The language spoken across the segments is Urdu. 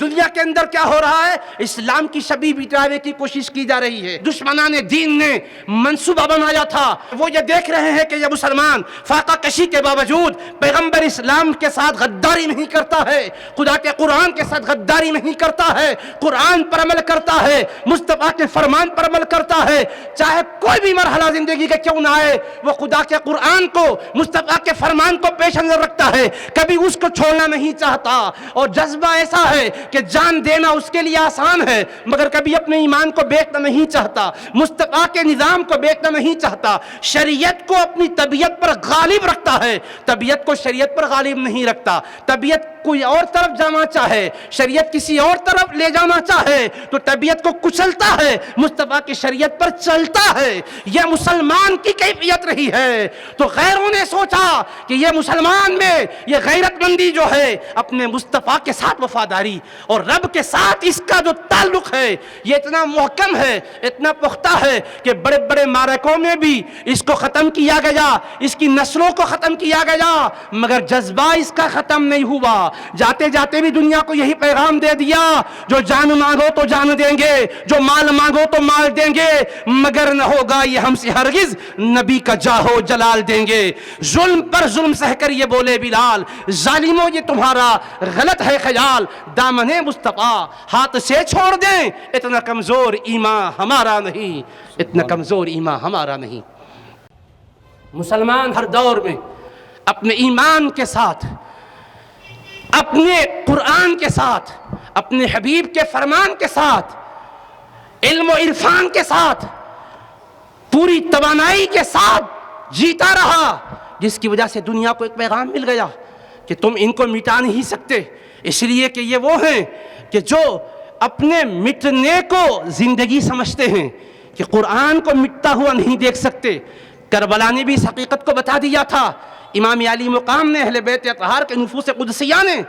دنیا کے اندر کیا ہو رہا ہے؟ اسلام کی شبیہ مٹانے کی کوشش کی جا رہی ہے۔ دشمنان دین نے منصوبہ بنایا تھا، وہ یہ دیکھ رہے ہیں کہ یہ مسلمان فاقہ کشی کے باوجود پیغمبر اسلام کے ساتھ غداری نہیں کرتا ہے، خدا کے قرآن کے ساتھ غداری نہیں کرتا ہے، قرآن پر عمل کرتا ہے، مصطفیٰ کے فرمان پر عمل کرتا ہے، چاہے کوئی بھی مرحلہ زندگی کا کیوں نہ آئے، وہ خدا کے قرآن کو، مصطفیٰ کے فرمان کو پیش نظر رکھتا ہے، کبھی اس کو چھوڑنا نہیں چاہتا۔ اور جذبہ ایسا ہے کہ جان دینا اس کے لیے آسان ہے، مگر کبھی اپنے ایمان کو بیچنا نہیں چاہتا، مصطفیٰ کے نظام کو بیچنا نہیں چاہتا، شریعت کو اپنی طبیعت پر غالب رکھتا ہے، طبیعت کو شریعت پر غالب نہیں رکھتا۔ طبیعت کوئی اور طرف جانا چاہے، شریعت کسی اور طرف لے جانا چاہے تو طبیعت کو کچلتا ہے، مصطفیٰ کی شریعت پر چلتا ہے۔ یہ مسلمان کی کیفیت رہی ہے۔ تو غیروں نے سوچا کہ یہ مسلمان میں یہ غیرت مندی جو ہے، اپنے مصطفیٰ کے ساتھ وفاداری اور رب کے ساتھ اس کا جو تعلق ہے، یہ اتنا محکم ہے، اتنا پختہ ہے کہ بڑے بڑے معرکوں میں بھی اس کو ختم کیا گیا، اس کی نسلوں کو ختم کیا گیا، مگر جذبہ اس کا ختم نہیں ہوا۔ جاتے جاتے بھی دنیا کو یہی پیغام دے دیا، جو جان مانگو تو جان دیں گے، جو مال مانگو تو مال دیں گے، مگر نہ ہوگا یہ ہم سے ہرگز نبی کا جاہو جلال دیں گے۔ ظلم پر ظلم سہ کر یہ بولے بلال، ظالموں یہ تمہارا غلط ہے خیال، دامن مصطفیٰ ہاتھ سے چھوڑ دیں، اتنا کمزور ایمان ہمارا نہیں، اتنا کمزور ایمان ہمارا نہیں۔ مسلمان ہر دور میں اپنے ایمان کے ساتھ، اپنے قرآن کے ساتھ، اپنے حبیب کے فرمان کے ساتھ، علم و عرفان کے ساتھ، پوری توانائی کے ساتھ جیتا رہا، جس کی وجہ سے دنیا کو ایک پیغام مل گیا کہ تم ان کو مٹا نہیں سکتے، اس لیے کہ یہ وہ ہیں کہ جو اپنے مٹنے کو زندگی سمجھتے ہیں، کہ قرآن کو مٹتا ہوا نہیں دیکھ سکتے۔ کربلا نے بھی اس حقیقت کو بتا دیا تھا۔ امام علی مقام نے، اہل بیت اطہار کے نفوس قدسیہ نے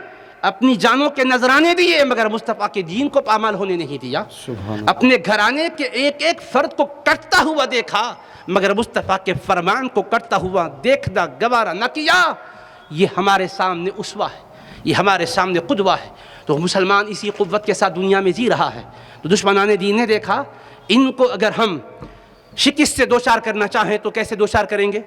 اپنی جانوں کے نذرانے دیے، مگر مصطفیٰ کے دین کو پامال ہونے نہیں دیا۔ اپنے گھرانے کے ایک ایک فرد کو کٹتا ہوا دیکھا، مگر مصطفیٰ کے فرمان کو کٹتا ہوا دیکھنا گوارا نہ کیا۔ یہ ہمارے سامنے اسوہ ہے، یہ ہمارے سامنے قدوہ ہے۔ تو مسلمان اسی قوت کے ساتھ دنیا میں جی رہا ہے۔ تو دشمنان دین نے دیکھا ان کو اگر ہم شکست سے دوچار کرنا چاہیں تو کیسے دوچار کریں گے،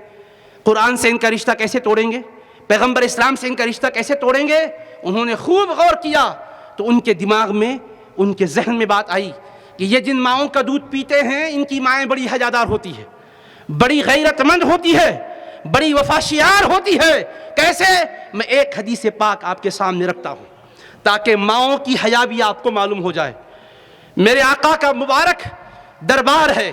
قرآن سے ان کا رشتہ کیسے توڑیں گے، پیغمبر اسلام سے ان کا رشتہ کیسے توڑیں گے۔ انہوں نے خوب غور کیا تو ان کے دماغ میں، ان کے ذہن میں بات آئی کہ یہ جن ماؤں کا دودھ پیتے ہیں، ان کی مائیں بڑی حیادار ہوتی ہے، بڑی غیرت مند ہوتی ہے، بڑی وفاشیار ہوتی ہے۔ کیسے؟ میں ایک حدیث پاک آپ کے سامنے رکھتا ہوں تاکہ ماؤں کی حیا بھی آپ کو معلوم ہو جائے۔ میرے آقا کا مبارک دربار ہے،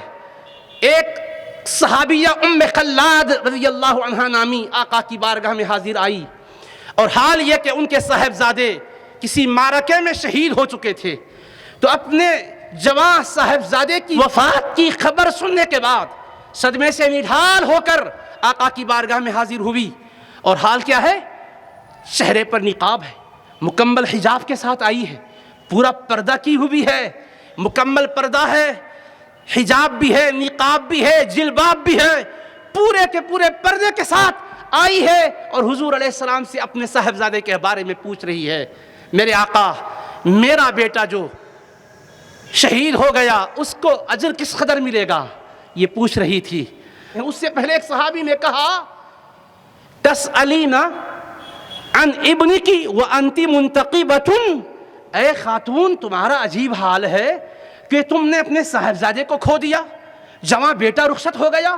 ایک صحابیہ ام خلاد رضی اللہ عنہ نامی آقا کی بارگاہ میں حاضر آئی، اور حال یہ کہ ان کے صاحبزادے کسی معرکے میں شہید ہو چکے تھے۔ تو اپنے جوان صاحبزادے کی وفات کی خبر سننے کے بعد صدمے سے نڈھال ہو کر آقا کی بارگاہ میں حاضر ہوئی، اور حال کیا ہے؟ چہرے پر نقاب ہے، مکمل حجاب کے ساتھ آئی ہے، پورا پردہ کی ہوئی ہے، مکمل پردہ ہے، حجاب بھی ہے، نقاب بھی ہے، جلباب بھی ہے، پورے کے پورے پردے کے ساتھ آئی ہے، اور حضور علیہ السلام سے اپنے صاحبزادے کے بارے میں پوچھ رہی ہے۔ میرے آقا، میرا بیٹا جو شہید ہو گیا اس کو اجر کس قدر ملے گا، یہ پوچھ رہی تھی۔ اس سے پہلے ایک صحابی نے کہا، تسألینا عن ابنکی وانت منتقبۃ، اے خاتون تمہارا عجیب حال ہے کہ تم نے اپنے صاحبزادے کو کھو دیا، جواں بیٹا رخصت ہو گیا،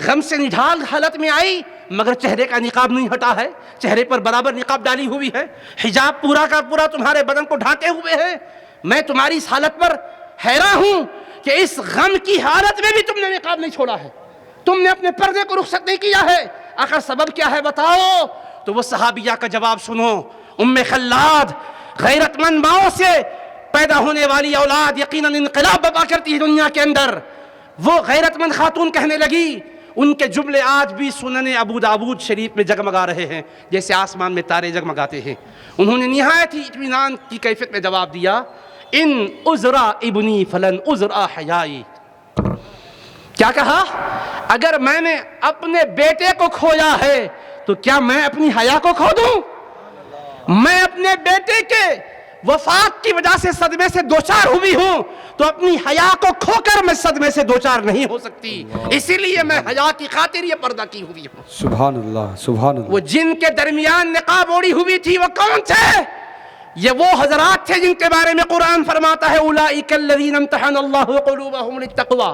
غم سے نڈھال حالت میں آئی، مگر چہرے کا نقاب نہیں ہٹا ہے، چہرے پر برابر نقاب ڈالی ہوئی ہے، حجاب پورا کا پورا تمہارے بدن کو ڈھانکے ہوئے ہے۔ میں تمہاری اس حالت پر حیران ہوں کہ اس غم کی حالت میں بھی تم نے نقاب نہیں چھوڑا ہے، تم نے اپنے پردے کو رخصت نہیں کیا ہے، آخر سبب کیا ہے بتاؤ۔ تو وہ صحابیہ کا جواب سنو۔ ام خلاد، غیرت مند ماؤں سے پیدا ہونے والی اولاد یقیناً انقلاب برپا کرتی ہے دنیا کے اندر۔ وہ غیرت مند خاتون کہنے لگی، ان کے جملے آج بھی سنن ابو داؤد شریف میں جگمگا رہے ہیں جیسے آسمان میں تارے جگمگاتے ہیں۔ انہوں نے نہایت ہی اطمینان کی کیفیت میں جواب دیا، ان عذرا ابنی فلن عذرا حیائی۔ کیا کہا؟ اگر میں نے اپنے بیٹے کو کھویا ہے تو کیا میں اپنی حیا کو کھو دوں؟ میں اپنے بیٹے کے وفات کی وجہ سے صدمے سے دوچار ہوئی ہوں تو اپنی حیا کو کھو کر میں صدمے سے دوچار نہیں ہو سکتی، اسی لیے میں حیا کی خاطر یہ پردہ کی ہوئی ہوں۔ سبحان اللہ، سبحان اللہ۔ وہ جن کے درمیان نقاب اوڑی ہوئی تھی وہ کون تھے؟ یہ وہ حضرات تھے جن کے بارے میں قرآن فرماتا ہے اولئک الذین امتحن اللہ قلوبہم للتقوی،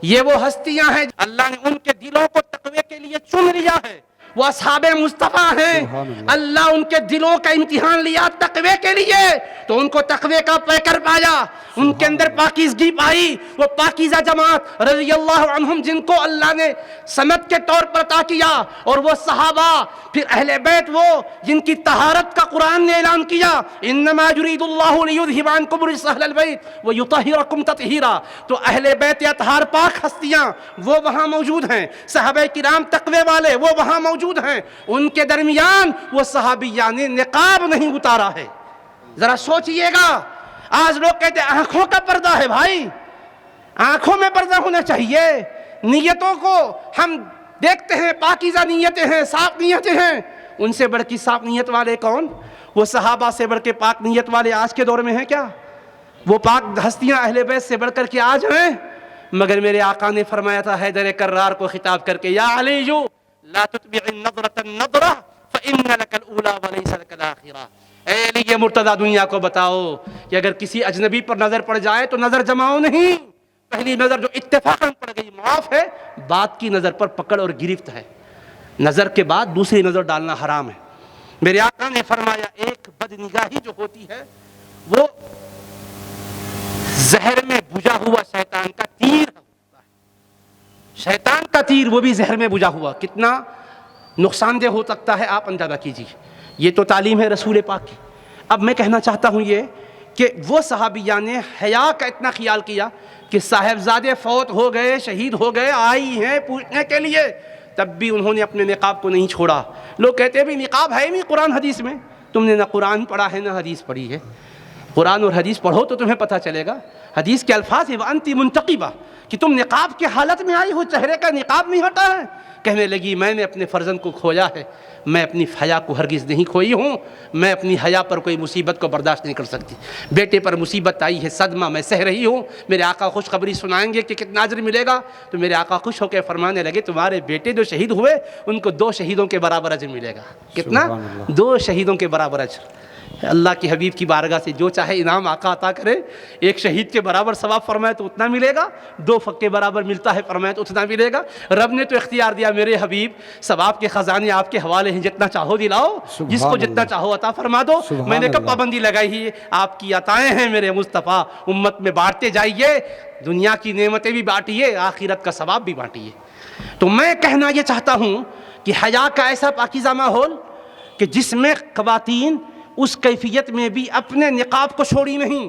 یہ وہ ہستیاں ہیں اللہ نے ان کے دلوں کو تقوی کے لیے چن لیا ہے، وہ اصحاب مصطفیٰ ہیں۔ اللہ ان کے دلوں کا امتحان لیا تقوی کے لیے تو ان کو تقوی کا پیکر پایا، ان کے اندر پاکیزگی پائی، وہ پاکیزہ جماعت رضی اللہ عنہم جن کو اللہ نے سند کے طور پر عطا کیا، اور وہ صحابہ، پھر اہل بیت وہ جن کی طہارت کا قرآن نے اعلان کیا انما یرید اللہ لیذھب عنکم الرجس اہل البیت ویطہرکم تطہیرا، تو اہل بیت اطہار پاک ہستیاں وہ وہاں موجود ہیں، صحابہ کرام تقوی والے وہ وہاں موجود ہیں، ان کے درمیان وہ صحابیہ نے نقاب نہیں اتارا ہے۔ ذرا سوچئے گا، آج لوگ کہتے ہیں آنکھوں کا پردہ ہے، بھائی آنکھوں میں پردہ ہونا چاہیے، نیتوں کو ہم دیکھتے ہیں پاکیزہ نیتیں ہیں، صاف نیتیں ہیں، ان سے بڑھ کی صاف نیت والے کون؟ وہ صحابہ سے بڑھ کے پاک نیت والے آج کے دور میں ہیں کیا؟ وہ پاک ہستیاں اہل بیت سے بڑھ کر کے آج ہیں؟ مگر میرے آقا نے فرمایا تھا حیدر کرار کو خطاب کر کے یا علی لا تتبع النظرة النظرة فإن لك الأولى وليس لك الآخرة، اے علی مرتضیٰ دنیا کو بتاؤ کہ اگر کسی اجنبی پر نظر پڑ جائے تو نظر جماؤ نہیں، پہلی نظر جو اتفاقاً پڑ گئی معاف ہے، بعد کی نظر پر پکڑ اور گرفت ہے، نظر کے بعد دوسری نظر ڈالنا حرام ہے۔ میرے آقا نے فرمایا ایک بدنگاہی جو ہوتی ہے وہ زہر میں بجھا ہوا شیطان کا تیر ہوتا ہے، شیطان کا تیر وہ بھی زہر میں بجھا ہوا کتنا نقصان دہ ہو سکتا ہے آپ اندازہ کیجیے۔ یہ تو تعلیم ہے رسول پاک کی۔ اب میں کہنا چاہتا ہوں یہ کہ وہ صحابیہ نے حیا کا اتنا خیال کیا کہ صاحبزادے فوت ہو گئے، شہید ہو گئے، آئی ہیں پوچھنے کے لیے، تب بھی انہوں نے اپنے نقاب کو نہیں چھوڑا۔ لوگ کہتے ہیں بھی نقاب ہے نہیں قرآن حدیث میں، تم نے نہ قرآن پڑھا ہے نہ حدیث پڑھی ہے۔ قرآن اور حدیث پڑھو تو تمہیں پتہ چلے گا، حدیث کے الفاظ ہیں وَأَنْتِ مُنْتَقِبَةٌ، کہ تم نقاب کی حالت میں آئی ہو، چہرے کا نقاب نہیں ہٹا ہے۔ کہنے لگی میں نے اپنے فرزند کو کھویا ہے، میں اپنی حیا کو ہرگز نہیں کھوئی ہوں، میں اپنی حیا پر کوئی مصیبت کو برداشت نہیں کر سکتی، بیٹے پر مصیبت آئی ہے، صدمہ میں سہ رہی ہوں، میرے آقا خوشخبری سنائیں گے کہ کتنا اجر ملے گا، تو میرے آقا خوش ہو کے فرمانے لگے تمہارے بیٹے جو شہید ہوئے ان کو 2 شہیدوں کے برابر اجر ملے گا۔ کتنا؟ 2 شہیدوں کے برابر اجر۔ اللہ کی حبیب کی بارگاہ سے جو چاہے انعام آقا عطا کرے، ایک شہید کے برابر ثواب فرمائے تو اتنا ملے گا، 2 فق کے برابر ملتا ہے فرمائے تو اتنا ملے گا۔ رب نے تو اختیار دیا میرے حبیب ثواب کے خزانے آپ کے حوالے ہیں، جتنا چاہو دلاؤ، جس کو جتنا چاہو عطا فرما دو۔ میں نے کب پابندی لگائی ہے؟ آپ کی عطائیں ہیں میرے مصطفیٰ، امت میں بانٹتے جائیے، دنیا کی نعمتیں بھی بانٹیے، آخرت کا ثواب بھی بانٹیے۔ تو میں کہنا یہ چاہتا ہوں کہ حیا کا ایسا پاکیزہ ماحول کہ جس میں خواتین اس کیفیت میں بھی اپنے نقاب کو چھوڑی نہیں،